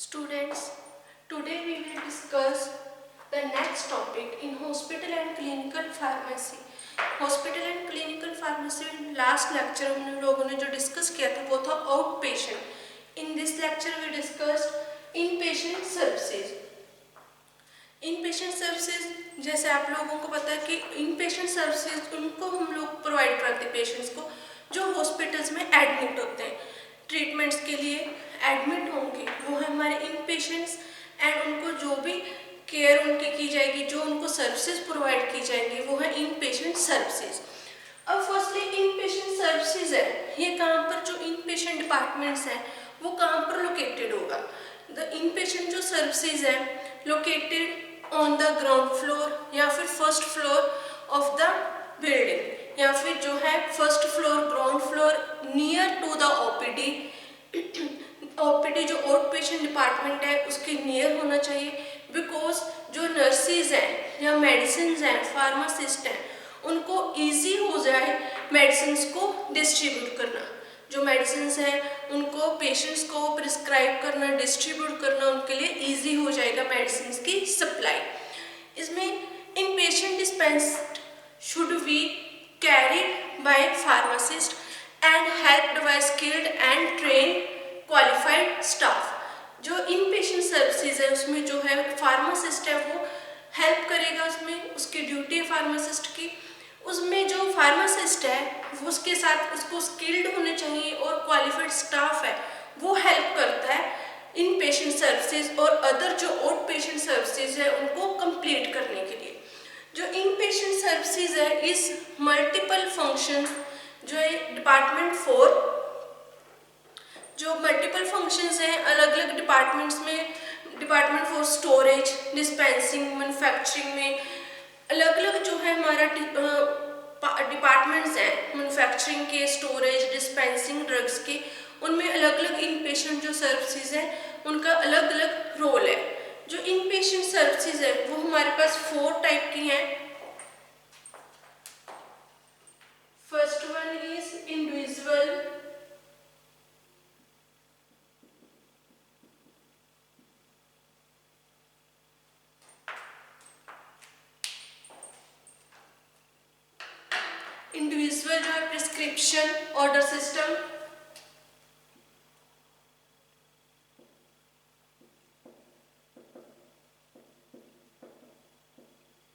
Students, today we will discuss the next topic in hospital and clinical pharmacy. Hospital and clinical pharmacy में last lecture हम लोगों ने जो discuss किया था वो था out patient. In this lecture we discussed in patient services. In patient services जैसे आप लोगों को पता है कि इन पेशेंट सर्विसेज उनको हम लोग प्रोवाइड करते हैं पेशेंट्स को जो हॉस्पिटल्स में एडमिट होते हैं. ट्रीटमेंट्स के लिए एडमिट होंगे वो है हमारे इन पेशेंट्स एंड उनको जो भी केयर उनकी की जाएगी, जो उनको सर्विसेज प्रोवाइड की जाएंगी वो है इन पेशेंट सर्विसेज. अब फर्स्टली इन पेशेंट सर्विसेज है ये कहाँ पर, जो इन पेशेंट डिपार्टमेंट्स हैं वो कहाँ पर लोकेटेड होगा. द इन पेशेंट जो सर्विसेज है located on the ground floor या फिर first floor of the building या फिर जो है first floor ground floor near to the OPD. OPD जो आउट पेशेंट डिपार्टमेंट है उसके नियर होना चाहिए, बिकॉज जो नर्सिस हैं या मेडिसिन हैं फार्मासिस्ट हैं उनको इजी हो जाए मेडिसिन को डिस्ट्रीब्यूट करना. जो मेडिसिन हैं उनको पेशेंट्स को प्रिस्क्राइब करना, डिस्ट्रीब्यूट करना उनके लिए इजी हो जाएगा मेडिसिन की सप्लाई. इसमें in patient dispensed should be carried by pharmacist and helped by skilled and trained qualified staff. जो इन पेशेंट सर्विसेज है उसमें जो है फार्मासिस्ट है वो हेल्प करेगा, उसमें उसकी ड्यूटी है फार्मासिस्ट की. उसमें जो फार्मासिस्ट है वो उसके साथ उसको स्किल्ड होने चाहिए और क्वालिफाइड स्टाफ है वो हेल्प करता है इन पेशेंट सर्विसेज और अदर जो आउट पेशेंट सर्विसेज है उनको कंप्लीट करने के लिए. जो इन पेशेंट सर्विसेज है इस मल्टीपल फंक्शंस जो है डिपार्टमेंट 4 जो मल्टीपल फंक्शंस हैं अलग अलग डिपार्टमेंट्स में. डिपार्टमेंट 4 स्टोरेज, डिस्पेंसिंग, मैन्युफैक्चरिंग में अलग अलग जो है हमारा डिपार्टमेंट्स हैं मैन्युफैक्चरिंग के, स्टोरेज, डिस्पेंसिंग, ड्रग्स के, उनमें अलग अलग इन पेशेंट जो सर्विसेज हैं उनका अलग अलग रोल है. जो इन पेशेंट सर्विसेज है वो हमारे पास 4 टाइप की हैं. First one is individual, individual जो है prescription order system.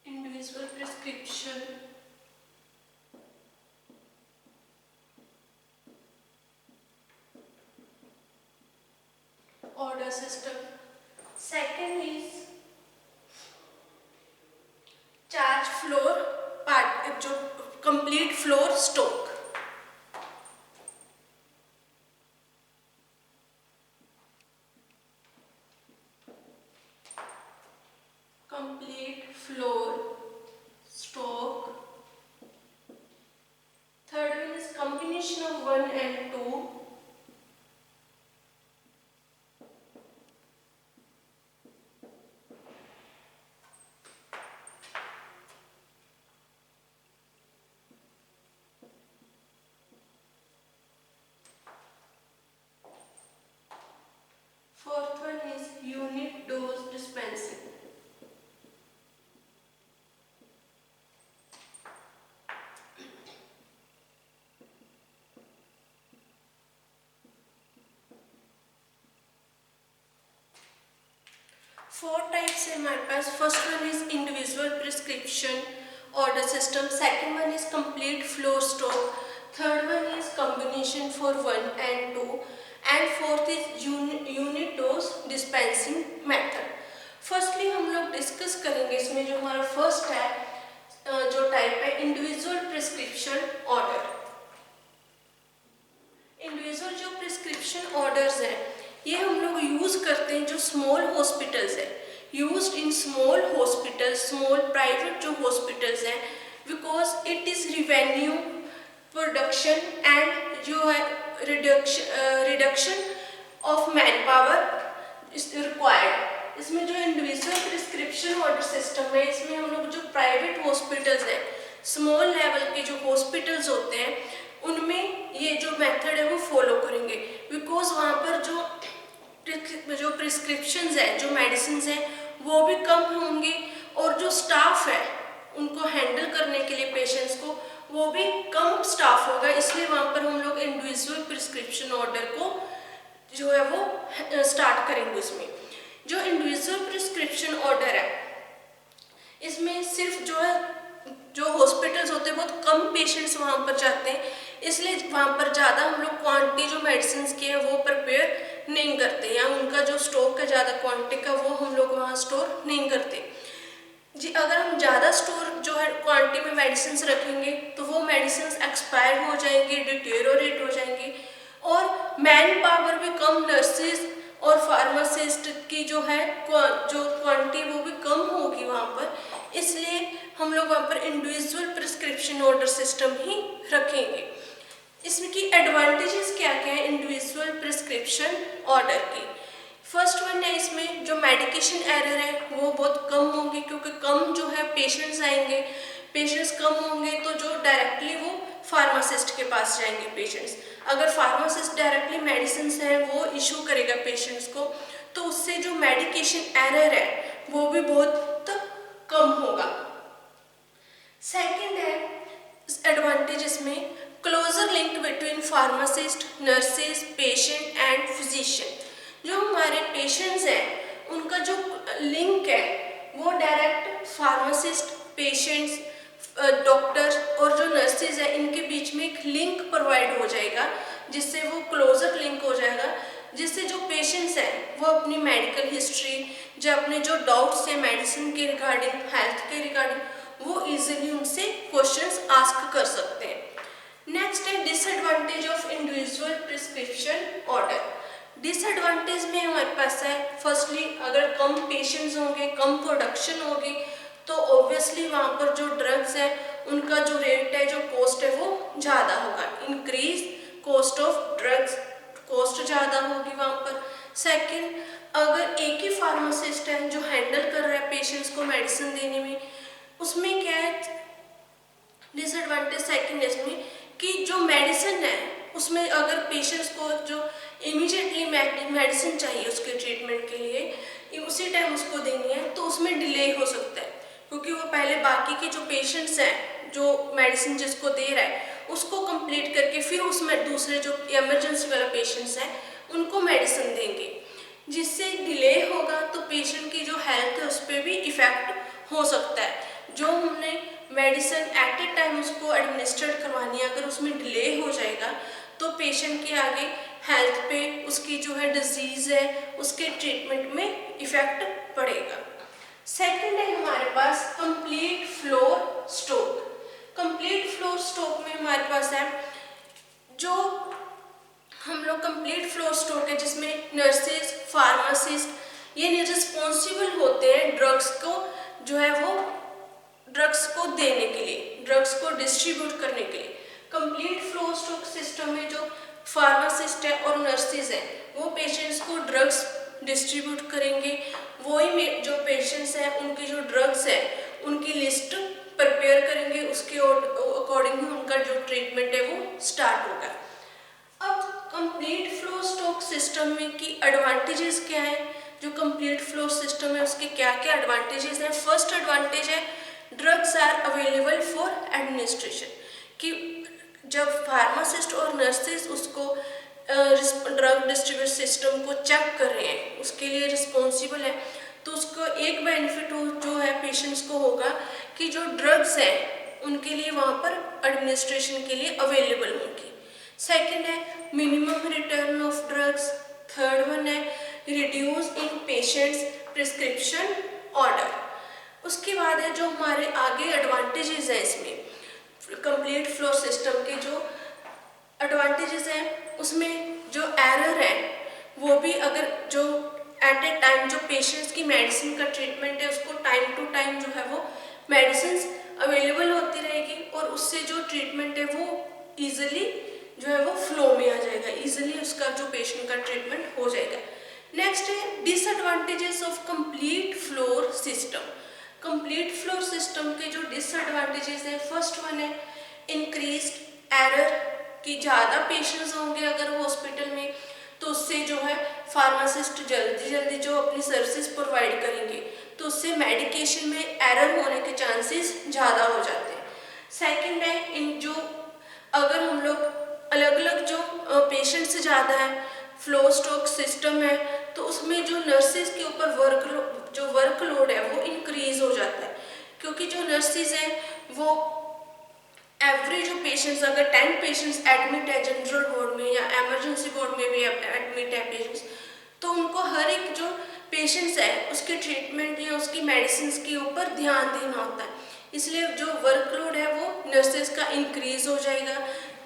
Individual prescription order system. Second is charge floor part जो complete floor stock. Complete floor stock. Third one is combination of 1 and 2. Fourth one is unit dose dispensing. Four types है हमारे पास. First one is individual prescription order system, second one is complete floor stock, third one is combination for 1 and 2 and fourth is unit dose dispensing method. Firstly हम लोग discuss करेंगे इसमें जो हमारा first है जो टाइप है इंडिविजुअल प्रिस्क्रिप्शन ऑर्डर. इंडिविजुअल जो प्रिस्क्रिप्शन ऑर्डर्स हैं ये हम लोग यूज करते हैं जो स्मॉल हॉस्पिटल्स है, used in small hospital, small private जो हॉस्पिटल्स हैं, because it is revenue production and जो है reduction of man power is required. इसमें जो इंडिविजुअल प्रिस्क्रिप्शन ऑर्डर सिस्टम है इसमें हम लोग जो प्राइवेट हॉस्पिटल्स हैं, स्मॉल लेवल के जो हॉस्पिटल्स होते हैं उनमें ये जो मेथड है वो फॉलो करेंगे, बिकॉज वहाँ पर जो जो प्रिस्क्रिप्शंस है, जो मेडिसिन है, वो भी कम होंगी और जो स्टाफ है उनको हैंडल करने के लिए पेशेंट्स को, वो भी कम स्टाफ होगा। इसलिए वहाँ पर हम लोग इंडिविजुअल प्रिस्क्रिप्शन ऑर्डर को जो है वो स्टार्ट करेंगे। इसमें जो इंडिविजुअल प्रिस्क्रिप्शन ऑर्डर है, इसमें सिर्फ जो है जो हॉस्पिटल्स होते हैं बहुत कम पेशेंट्स वहाँ पर जाते हैं, इसलिए वहाँ पर ज़्यादा हम लोग क्वांटिटी जो मेडिसिन की है वो प्रिपेयर नहीं करते, या उनका जो स्टॉक है ज़्यादा क्वांटिटी का वो हम लोग वहाँ स्टोर नहीं करते जी। अगर हम ज़्यादा स्टोर जो है क्वांटिटी में मेडिसिन रखेंगे तो वो मेडिसिन एक्सपायर हो जाएंगे, डिटेरियोरेट हो जाएंगे, और मैन पावर भी कम, नर्सेज और फार्मासिस्ट की जो है जो क्वांटिटी वो भी कम होगी वहाँ पर। इसलिए हम लोग वहाँ पर इंडिविजुअल प्रिस्क्रिप्शन ऑर्डर सिस्टम ही रखेंगे। इसकी एडवांटेजेस क्या क्या है इंडिविजुअल प्रिस्क्रिप्शन ऑर्डर की? फर्स्ट वन है, इसमें जो मेडिकेशन एरर है वो बहुत कम होंगे, क्योंकि कम जो है पेशेंट्स आएंगे, पेशेंट्स कम होंगे तो जो डायरेक्टली वो फार्मासिस्ट के पास जाएंगे पेशेंट्स। अगर फार्मासिस्ट डायरेक्टली मेडिसिन है वो इशू करेगा पेशेंट्स को, तो उससे जो मेडिकेशन एरर है वो भी बहुत कम होगा। सेकंड है एडवांटेजेस में closer link between pharmacist, nurses, patient and physician. जो हमारे पेशेंट्स हैं उनका जो लिंक है वो डायरेक्ट फार्मासिस्ट, पेशेंट्स, डॉक्टर्स और जो नर्सेज है इनके बीच में एक लिंक प्रोवाइड हो जाएगा, जिससे वो क्लोजर लिंक हो जाएगा, जिससे जो पेशेंट्स हैं वो अपनी मेडिकल हिस्ट्री, जो अपने जो डाउट्स हैं मेडिसिन के रिगार्डिंग, हेल्थ के रिगार्डिंग, वो इजीली उनसे क्वेश्चंस आस्क कर सकते हैं। नेक्स्ट है disadvantage of individual prescription order. Disadvantage में हमारे पास है, फर्स्टली अगर कम पेशेंट्स होंगे, कम प्रोडक्शन होगी, तो ऑब्वियसली वहाँ पर जो ड्रग्स है उनका जो रेट है, जो कॉस्ट है वो ज़्यादा होगा, increase cost of drugs, cost ज़्यादा होगी वहाँ पर। सेकंड, अगर एक ही फार्मासिस्ट है जो हैंडल कर रहा है पेशेंट्स को मेडिसिन देने में, उसमें क्या है डिसएडवांटेज सेकंड इसमें कि जो मेडिसिन है उसमें अगर पेशेंट्स को जो इमीडिएटली मेडिसिन चाहिए उसके ट्रीटमेंट के लिए उसी टाइम उसको देनी है, तो उसमें डिले हो सकता है, क्योंकि वो पहले बाकी के जो पेशेंट्स हैं जो मेडिसिन जिसको दे रहा है उसको कंप्लीट करके फिर उसमें दूसरे जो इमरजेंसी वाला पेशेंट्स हैं उनको मेडिसिन देंगे, जिससे डिले होगा तो पेशेंट की जो हेल्थ है उस पर भी इफ़ेक्ट हो सकता है। जो हमने मेडिसिन एट ए टाइम उसको एडमिनिस्ट्रेट करवानी है, अगर उसमें डिले हो जाएगा तो पेशेंट के आगे हेल्थ पे, उसकी जो है डिजीज़ है उसके ट्रीटमेंट में इफ़ेक्ट पड़ेगा। सेकंड है हमारे पास complete floor stock. Complete floor stock में हमारे पास है जो हम लोग कंप्लीट फ्लोर स्टॉक है जिसमें नर्सेज, फार्मासिस्ट ये रिस्पॉन्सिबल होते हैं ड्रग्स को जो है वो ड्रग्स को देने के लिए, ड्रग्स को डिस्ट्रीब्यूट करने के लिए। कंप्लीट फ्लोर स्टॉक सिस्टम में जो फार्मासिस्ट है और नर्सेज है वो पेशेंट्स को ड्रग्स डिस्ट्रीब्यूट करेंगे, वही जो पेशेंट्स हैं उनकी जो ड्रग्स है उनकी लिस्ट प्रिपेयर करेंगे, उसके अकॉर्डिंग उनका जो ट्रीटमेंट है वो स्टार्ट होगा। अब कंप्लीट फ्लो स्टॉक सिस्टम में की एडवांटेजेस क्या है? जो कंप्लीट फ्लो सिस्टम है उसके क्या क्या एडवांटेजेस हैं? फर्स्ट एडवांटेज है drugs are available for administration, कि जब फार्मासिस्ट और नर्सेज उसको ड्रग डिस्ट्रीब्यूट सिस्टम को चेक कर रहे हैं, उसके लिए रिस्पॉन्सिबल है, तो उसको एक बेनिफिट जो है पेशेंट्स को होगा कि जो ड्रग्स हैं उनके लिए वहाँ पर एडमिनिस्ट्रेशन के लिए अवेलेबल होंगी। सेकंड है minimum return of drugs. Third one है reduce in patients prescription order. उसके बाद है जो हमारे आगे एडवांटेजेस हैं इसमें कंप्लीट फ्लो सिस्टम के जो एडवांटेजेस हैं उसमें जो एरर है वो भी अगर जो एट ए टाइम जो पेशेंट्स की मेडिसिन का ट्रीटमेंट है उसको टाइम टू टाइम जो है वो मेडिसिन अवेलेबल होती रहेगी और उससे जो ट्रीटमेंट है वो ईजिली जो है वो फ्लो में आ जाएगा, ईजिली उसका जो पेशेंट का ट्रीटमेंट हो जाएगा। नेक्स्ट है disadvantages of complete floor system. Complete floor system के जो डिसएडवांटेजेस हैं, फर्स्ट वन है इंक्रीज्ड एरर, कि ज़्यादा पेशेंट्स होंगे अगर हॉस्पिटल में तो उससे जो है फार्मासिस्ट जल्दी जल्दी जो अपनी सर्विसेज प्रोवाइड करेंगे, तो उससे मेडिकेशन में एरर होने के चांसेस ज़्यादा हो जाते हैं। सेकंड है, इन जो अगर हम लोग अलग अलग जो पेशेंट्स ज़्यादा है, फ्लो स्टॉक सिस्टम है, तो उसमें जो नर्सिस के ऊपर वर्कलोड है वो इंक्रीज हो जाता है, क्योंकि जो नर्सिस हैं वो एवरी जो पेशेंट्स, अगर 10 पेशेंट्स एडमिट है जनरल वार्ड में या इमरजेंसी वार्ड में भी एडमिट है पेशेंट्स, तो उनको हर एक जो पेशेंट्स है उसके ट्रीटमेंट या उसकी मेडिसिन के ऊपर ध्यान देना होता है, इसलिए जो वर्कलोड है वो नर्सेज का इंक्रीज हो जाएगा।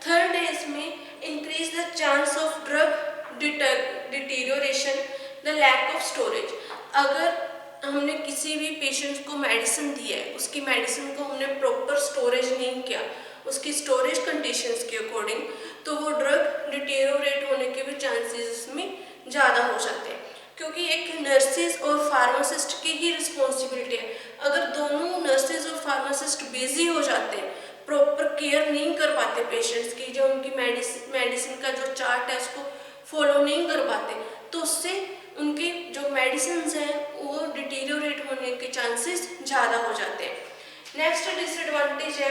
थर्ड है इसमें increase the chance of drug deterioration, the lack of storage. अगर हमने किसी भी पेशेंट को मेडिसिन दी है, उसकी मेडिसिन को हमने प्रॉपर स्टोरेज नहीं किया उसकी स्टोरेज कंडीशंस के अकॉर्डिंग, तो वो ड्रग डिटेरियोरेट होने के भी चांसेस इसमें ज़्यादा हो जाते हैं, क्योंकि एक नर्सिस और फार्मासिस्ट की ही रिस्पॉन्सिबिलिटी है। अगर दोनों नर्सिस और फार्मासिस्ट बिजी हो जाते हैं, प्रॉपर केयर नहीं कर पाते पेशेंट्स की, जो उनकी मेडिसिन का जो चार्ट है उसको फॉलो नहीं कर पाते, तो उससे उनकी जो मेडिसिन हैं वो डिटीरियोरेट होने के चांसेस ज़्यादा हो जाते हैं। नेक्स्ट डिसएडवांटेज है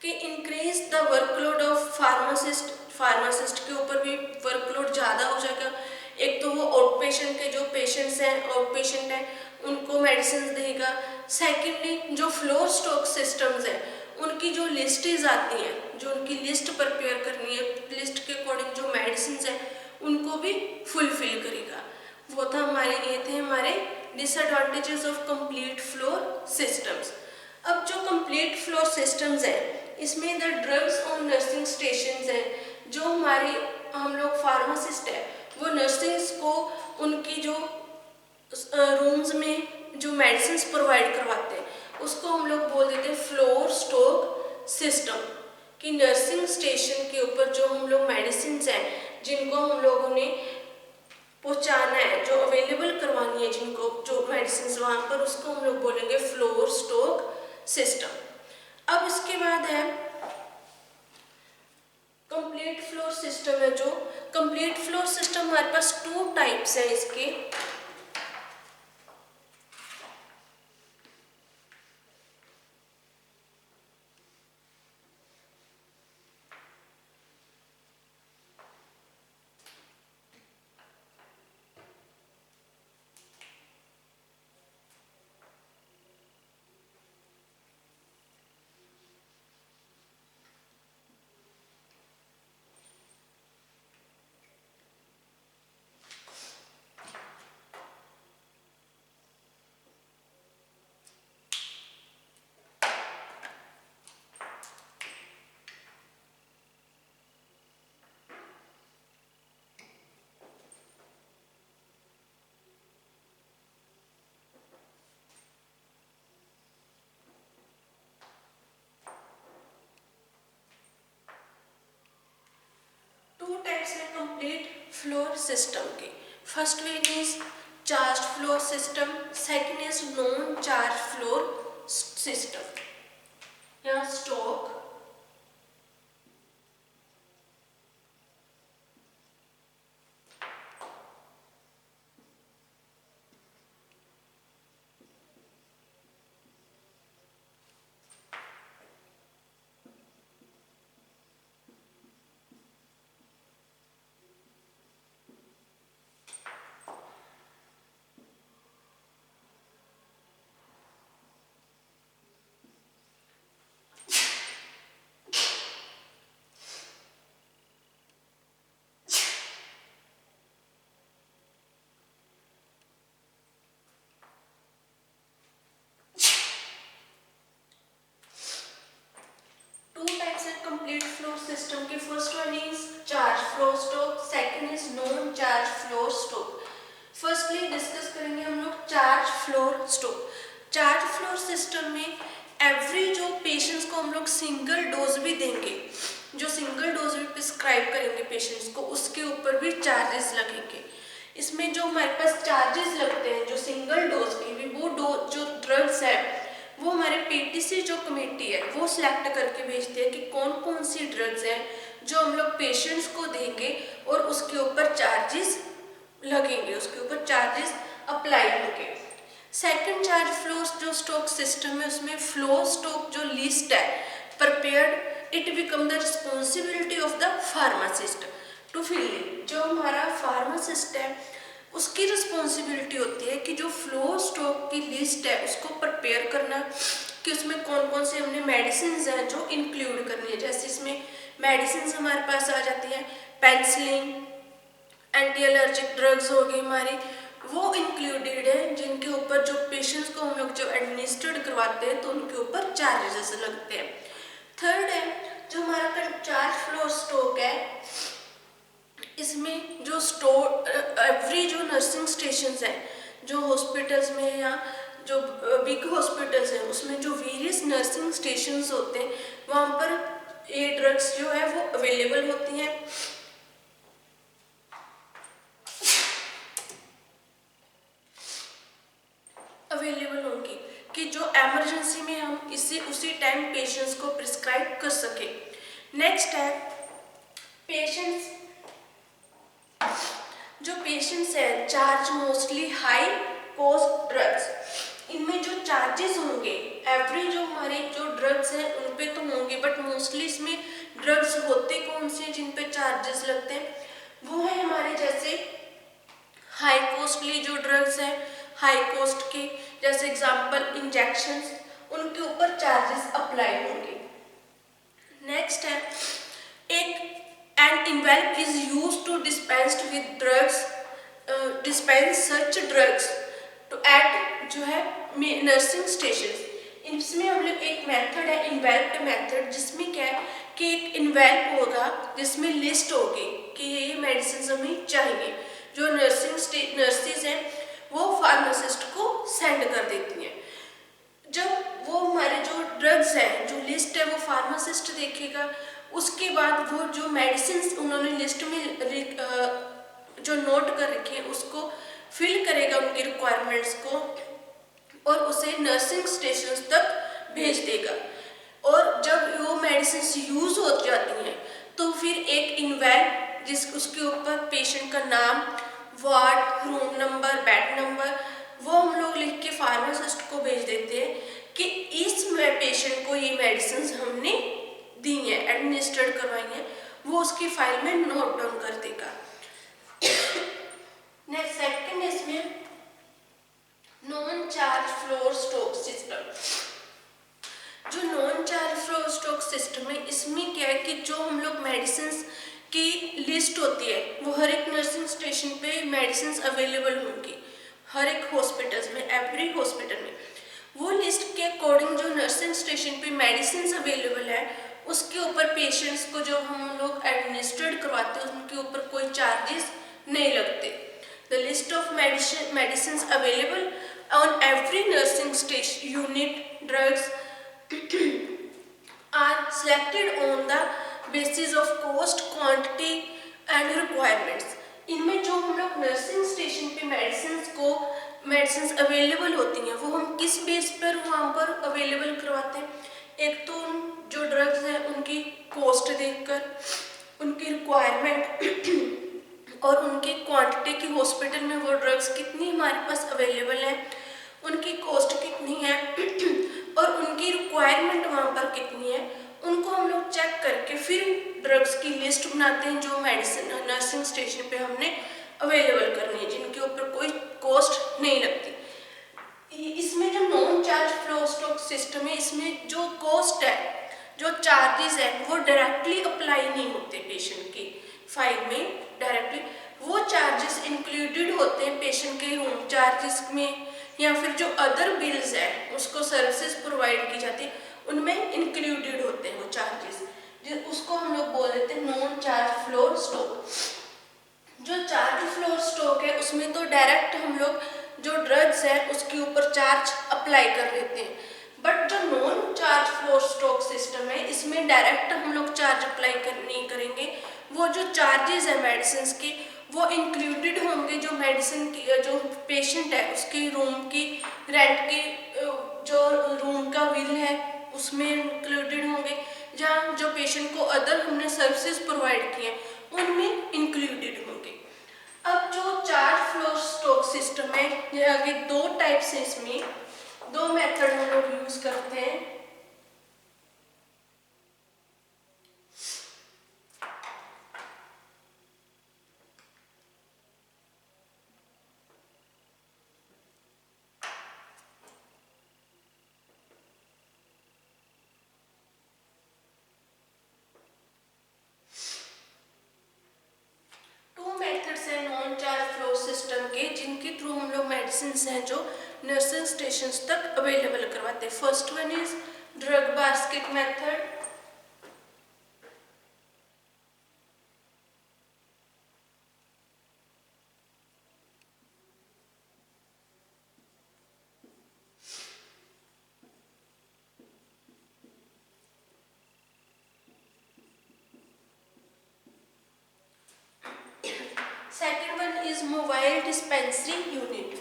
कि increase the workload of pharmacist के ऊपर भी वर्कलोड ज़्यादा हो जाएगा। एक तो वो आउट पेशेंट के जो पेशेंट्स हैं, आउट पेशेंट हैं, उनको मेडिसिन देगा। सेकेंडली जो फ्लोर स्टॉक सिस्टम्स हैं उनकी जो लिस्टेज आती हैं, जो उनकी लिस्ट प्रिपेयर करनी है, लिस्ट के अकॉर्डिंग जो मेडिसिन हैं उनको भी फुलफिल करेगा। वो था ये थे हमारे disadvantages of complete floor systems. अब जो कंप्लीट फ्लोर सिस्टम्स हैं इसमें the drugs on nursing stations हैं, जो हमारे हम लोग फार्मासिस्ट है वो नर्सिंग्स को उनकी जो रूम्स में जो मेडिसिन प्रोवाइड करवाते हैं उसको हम लोग बोल देते हैं फ्लोर स्टॉक सिस्टम, कि नर्सिंग स्टेशन के ऊपर जो हम लोग मेडिसिन हैं जिनको हम लोगों ने पहुँचाना है, जो अवेलेबल करवानी है जिनको जो मेडिसिन वहाँ पर, उसको हम लोग बोलेंगे फ्लोर स्टॉक सिस्टम। अब इसके बाद है कंप्लीट फ्लोर सिस्टम है। जो कंप्लीट फ्लोर सिस्टम हमारे पास 2 टाइप्स हैं इसके। कंप्लीट फ्लोर सिस्टम के first way is charge floor system, second is non charge floor system या स्टॉक। कंप्लीट फ्लोर सिस्टम के first one is charge floor stock, second is non charge floor stock. Firstly discuss करेंगे हम लोग charge floor stock. Charge floor system में every जो patients को हम लोग सिंगल डोज भी देंगे, जो सिंगल डोज भी प्रिस्क्राइब करेंगे पेशेंट्स को, उसके ऊपर भी चार्जेस लगेंगे। इसमें जो हमारे पास चार्जेस लगते हैं जो सिंगल डोज के भी, वो जो ड्रग्स है वो हमारे पीटीसी जो कमेटी है वो सिलेक्ट करके भेजते हैं कि कौन कौन सी ड्रग्स हैं जो हम लोग पेशेंट्स को देंगे और उसके ऊपर चार्जेस लगेंगे, उसके ऊपर चार्जेस अप्लाई होंगे। सेकंड चार्ज फ्लो जो स्टॉक सिस्टम है उसमें फ्लो स्टॉक जो लिस्ट है prepared, it become the responsibility of the pharmacist to fill it। जो हमारा फार्मासिस्ट है उसकी रिस्पॉन्सिबिलिटी होती है कि जो फ्लो स्टॉक की लिस्ट है उसको प्रिपेयर करना, कि उसमें कौन कौन से हमने मेडिसिन हैं जो इंक्लूड करनी है। जैसे इसमें मेडिसिन हमारे पास आ जाती हैं, पेंसिलिन, एंटी एलर्जिक ड्रग्स हो गई हमारी, वो इंक्लूडेड है, जिनके ऊपर जो पेशेंट्स को हम लोग जो एडमिनिस्ट्रेट करवाते हैं तो उनके ऊपर चार्जेस लगते हैं। थर्ड है जो हमारा चार्ज फ्लो स्टॉक है, इसमें जो स्टोर एवरी जो नर्सिंग स्टेशंस हैं जो हॉस्पिटल्स में या जो बिग हॉस्पिटल्स हैं उसमें जो वेरियस नर्सिंग स्टेशंस होते हैं वहाँ पर ये ड्रग्स जो है वो अवेलेबल होती हैं। अवेलेबल होंगी कि जो इमरजेंसी में हम इसे उसी टाइम पेशेंट्स को प्रिस्क्राइब कर सके। नेक्स्ट है पेशेंट्स, जो पेशेंट्स हैं charge mostly high cost drugs, इनमें जो चार्जेस होंगे एवरी जो हमारे जो ड्रग्स हैं उन पे तो होंगे, बट मोस्टली इसमें ड्रग्स होते कौन से जिन पे चार्जेस लगते हैं, वो है हमारे जैसे हाई कॉस्टली जो ड्रग्स हैं, हाई कॉस्ट के जैसे एग्जांपल इंजेक्शंस, उनके ऊपर चार्जेस अप्लाई होंगे। नेक्स्ट है एक an envelope is used to dispensed with drugs, dispense such drugs to at जो है नर्सिंग स्टेशन। इसमें हम लोग एक मेथड है इन्वेल्प्ड मेथड, जिसमें क्या है कि एक इन्वेल्प होगा जिसमें लिस्ट होगी कि ये मेडिसिन हमें चाहिए, जो नर्सिस हैं वो फार्मासिस्ट को सेंड कर देती हैं। जब वो हमारे जो ड्रग्स हैं जो लिस्ट है वो फार्मासिस्ट देखेगा, उसके बाद वो जो मेडिसिन उन्होंने लिस्ट में जो नोट कर रखी है उसको फिल करेगा उनकी रिक्वायरमेंट्स को और उसे नर्सिंग स्टेशन तक भेज देगा। और जब वो मेडिसिन यूज हो जाती हैं तो फिर एक इन्वेल्प जिस उसके ऊपर पेशेंट का नाम, ward, room number, bed number, वो हम लोग लिख के फार्मासिस्ट को भेज देते हैं कि इस पेशेंट को ये मेडिसिन हमने दी हैं, एडमिनिस्ट्रेट करवाई हैं, वो उसकी फाइल में नोट डाउन कर देगा। नेक्स्ट सेकंड इसमें non charge flow stock system. जो non charge flow stock system है इसमें क्या है कि जो हम लोग मेडिसिन की लिस्ट होती है वो हर एक नर्सिंग स्टेशन पे मेडिसिन अवेलेबल होंगी, हर एक हॉस्पिटल्स में, एवरी हॉस्पिटल में। वो लिस्ट के अकॉर्डिंग जो नर्सिंग स्टेशन पे मेडिसिन अवेलेबल है उसके ऊपर पेशेंट्स को जो हम लोग एडमिनिस्ट्रेट करवाते हैं उनके ऊपर कोई चार्जेस नहीं लगते। The list of medicine available on every nursing station unit drugs are selected on the basis of cost, quantity and requirements. इनमें जो हम लोग नर्सिंग स्टेशन पे मेडिसिन अवेलेबल होती हैं वो हम किस बेस पर वहाँ पर अवेलेबल करवाते हैं। एक तो जो ड्रग्स हैं उनकी कॉस्ट देखकर, उनकी रिक्वायरमेंट और उनकी क्वांटिटी की हॉस्पिटल में वो ड्रग्स कितनी हमारे पास अवेलेबल है, उनकी कॉस्ट कितनी है और उनकी रिक्वायरमेंट वहाँ पर कितनी है, उनको हम लोग चेक करके फिर ड्रग्स की लिस्ट बनाते हैं जो मेडिसिन नर्सिंग स्टेशन पे हमने अवेलेबल करनी है, जिनके ऊपर कोई कॉस्ट नहीं लगती। इसमें जो non charge flow stock system है इसमें जो कॉस्ट है, जो चार्जेस है वो डायरेक्टली अप्लाई नहीं होते पेशेंट की फाइल में, डायरेक्टली वो चार्जेस इंक्लूडेड होते हैं पेशेंट के रूम चार्जेस में या फिर जो अदर बिल्स है उसको सर्विसेज प्रोवाइड की जाती है उनमें इंक्लूडेड होते हैं वो चार्जेस, उसको हम लोग बोल देते हैं नॉन चार्ज फ्लो स्टॉक। जो चार्ज फ्लो स्टॉक है उसमें तो डायरेक्ट हम लोग जो ड्रग्स है उसके ऊपर चार्ज अप्लाई कर देते हैं, बट जो non charge flow stock system है इसमें डायरेक्ट हम लोग चार्ज अप्लाई नहीं करेंगे। वो जो चार्जेस है मेडिसिन के वो इंक्लूडेड होंगे, जो मेडिसिन की जो पेशेंट है उसके रूम की रेंट की जो रूम का बिल है उसमें इंक्लूडेड होंगे। जहाँ जो पेशेंट को अदर हमने सर्विसेज प्रोवाइड किए उनमें इंक्लूडेड होंगे। अब जो चार्ज फ्लो स्टॉक सिस्टम है, यहाँ के दो टाइप्स है, इसमें दो मेथड हम लोग यूज करते हैं। जिनके थ्रू हम लोग मेडिसिन हैं जो नर्सिंग स्टेशन तक अवेलेबल करवाते हैं। First one is drug basket method, second one is mobile dispensary unit।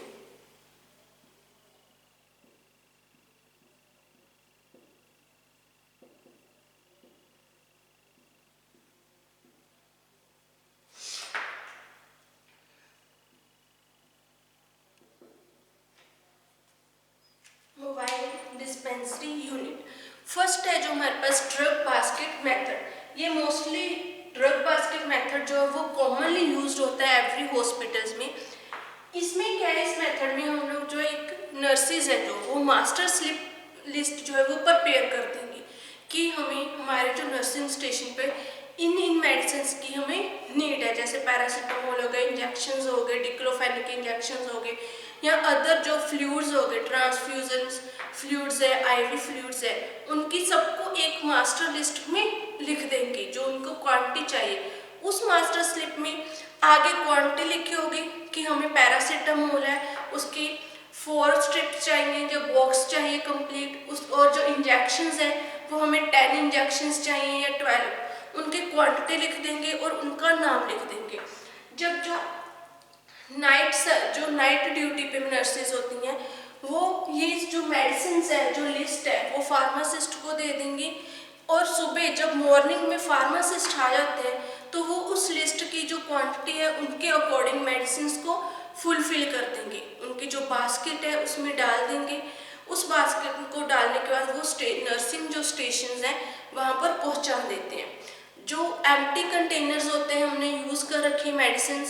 Mobile dispensary unit first है जो हमारे पास ड्रग बास्केट मेथड। ये मोस्टली ड्रग बास्केट मेथड जो है वो कॉमनली यूज्ड होता है एवरी हॉस्पिटल्स में। इसमें क्या है, इस मेथड में हम लोग जो एक नर्सेज है जो वो मास्टर स्लिप लिस्ट जो है वो प्रिपेयर कर देंगी कि हमें हमारे जो नर्सिंग स्टेशन पे इन मेडिसिन की हमें नीड है, जैसे पैरासीटामोल हो गए, इंजेक्शन हो गए, डिक्लोफेनिक इंजेक्शन हो गए, या अदर जो फ्लूइड्स हो गए, ट्रांसफ्यूजन फ्लूइड्स है, आईवी फ्लूइड्स है, उनकी सबको एक मास्टर लिस्ट में लिख देंगे जो उनको क्वांटिटी चाहिए। उस मास्टर स्लिप में आगे क्वांटिटी लिखी होगी कि हमें पैरासीटामोल है उसकी 4 स्ट्रिप्स चाहिए, जो बॉक्स चाहिए कंप्लीट उस, और जो इंजेक्शंस है वो हमें 10 इंजेक्शंस चाहिए या 12, उनकी क्वांटिटी लिख देंगे और उनका नाम लिख देंगे। जब जो नाइट ड्यूटी पे नर्सेज होती हैं वो ये जो मेडिसिन है जो लिस्ट है वो फार्मासिस्ट को दे देंगी, और सुबह जब मॉर्निंग में फार्मासिस्ट आ जाते हैं तो वो उस लिस्ट की जो क्वांटिटी है उनके अकॉर्डिंग मेडिसिन को फुलफिल कर देंगे, उनकी जो बास्केट है उसमें डाल देंगे। उस बास्केट को डालने के बाद वो नर्सिंग जो स्टेशन हैं वहाँ पर पहुँचा देते हैं। जो एम्प्टी कंटेनर्स होते हैं हमने यूज़ कर रखी मेडिसिन,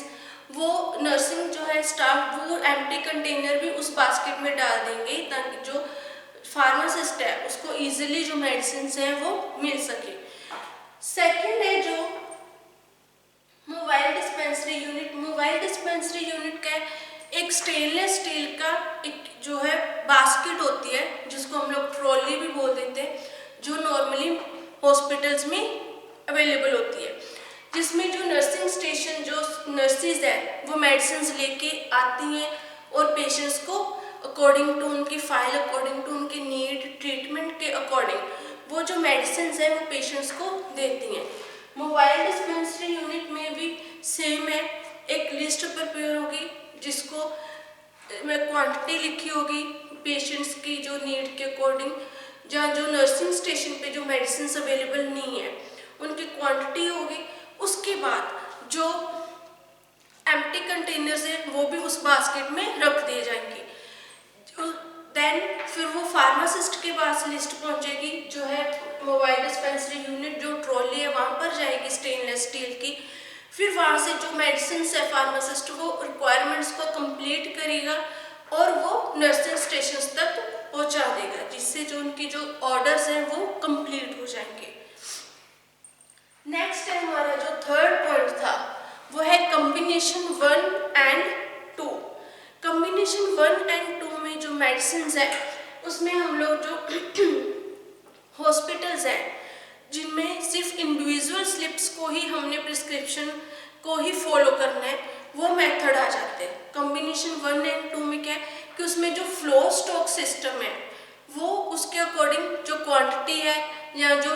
वो नर्सिंग जो है स्टाफ वो एम्प्टी कंटेनर भी उस बास्केट में डाल देंगे ताकि जो फार्मासिस्ट है उसको इजीली जो मेडिसिन हैं वो मिल सके। सेकंड है जो mobile dispensary unit. Mobile dispensary unit का एक स्टेनलेस स्टील का एक जो है बास्केट होती है जिसको हम लोग ट्रॉली भी बोल देते हैं, जो नॉर्मली हॉस्पिटल्स में अवेलेबल होती है, जिसमें जो नर्सिंग स्टेशन जो नर्सिस है वो मेडिसिन लेके आती हैं और पेशेंट्स को अकॉर्डिंग टू उनकी फाइल, अकॉर्डिंग टू उनकी नीड, ट्रीटमेंट के अकॉर्डिंग वो जो मेडिसिन है वो पेशेंट्स को देती हैं। मोबाइल डिस्पेंसरी यूनिट में भी सेम है, एक लिस्ट प्रिपेयर होगी जिसको में क्वांटिटी लिखी होगी पेशेंट्स की जो नीड के अकॉर्डिंग, जहाँ जो नर्सिंग स्टेशन पे जो मेडिसिन अवेलेबल नहीं है उनकी क्वांटिटी होगी। उसके बाद जो एम्प्टी कंटेनर्स है वो भी उस बास्केट में रख दिए जाएंगे। देन फिर वो फार्मासिस्ट के पास लिस्ट पहुंचेगी, जो है मोबाइल डिस्पेंसरी यूनिट जो ट्रॉली है वहाँ पर जाएगी स्टेनलेस स्टील की। फिर वहाँ से जो मेडिसिन है फार्मासिस्ट वो रिक्वायरमेंट्स को कंप्लीट करेगा और वो नर्सिंग स्टेशन तक पहुँचा देगा, जिससे जो उनकी जो ऑर्डर्स हैं वो कंप्लीट हो जाएंगे। नेक्स्ट है हमारा जो थर्ड पॉइंट था वो है कॉम्बिनेशन 1 एंड 2। कॉम्बिनेशन 1 एंड 2 में जो मेडिसिन है उसमें हम लोग जो हॉस्पिटल्स हैं जिनमें सिर्फ इंडिविजुअल स्लिप्स को ही हमने प्रिस्क्रिप्शन को ही फॉलो करना है वो मेथड आ जाते हैं। कॉम्बिनेशन 1 एंड 2 में क्या है कि उसमें जो फ्लो स्टॉक सिस्टम है वो उसके अकॉर्डिंग जो क्वांटिटी है या जो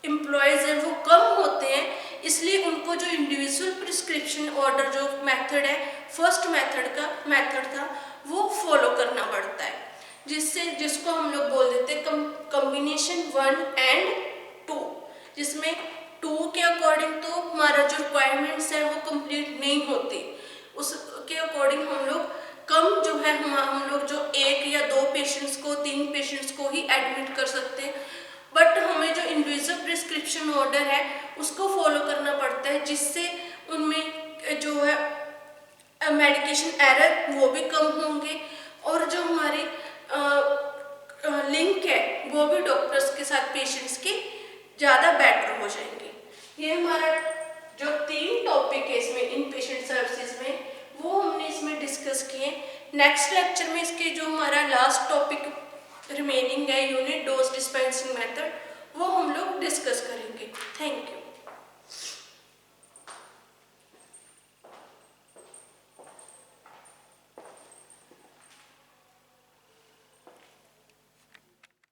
एम्प्लॉयज़ हैं वो कम होते हैं, इसलिए उनको जो इंडिविजुअल प्रिस्क्रिप्शन ऑर्डर जो मेथड है फर्स्ट मेथड था वो फॉलो करना पड़ता है। जिसको हम लोग बोल देते हैं कॉम्बिनेशन 1 एंड 2, जिसमें 2 के अकॉर्डिंग तो हमारा जो रिक्वायरमेंट्स है वो कंप्लीट नहीं होती, उसके अकॉर्डिंग हम लोग कम जो है हम लोग जो 1 या 2 पेशेंट्स को 3 पेशेंट्स को ही एडमिट कर सकते हैं, बट हमें जो इंडिविजुअल प्रिस्क्रिप्शन ऑर्डर है उसको फॉलो करना पड़ता है, जिससे उनमें जो है मेडिकेशन एरर वो भी कम होंगे और जो हमारी लिंक है वो भी डॉक्टर्स के साथ पेशेंट्स के ज़्यादा बेटर हो जाएंगे। ये हमारा जो 3 टॉपिक है इसमें इन पेशेंट सर्विसेज में वो हमने इसमें डिस्कस किए। नेक्स्ट लेक्चर में इसके जो हमारा लास्ट टॉपिक रिमेनिंग है यूनिट डोज डिस्पेंसिंग मेथड, वो हम लोग डिस्कस करेंगे। Thank you.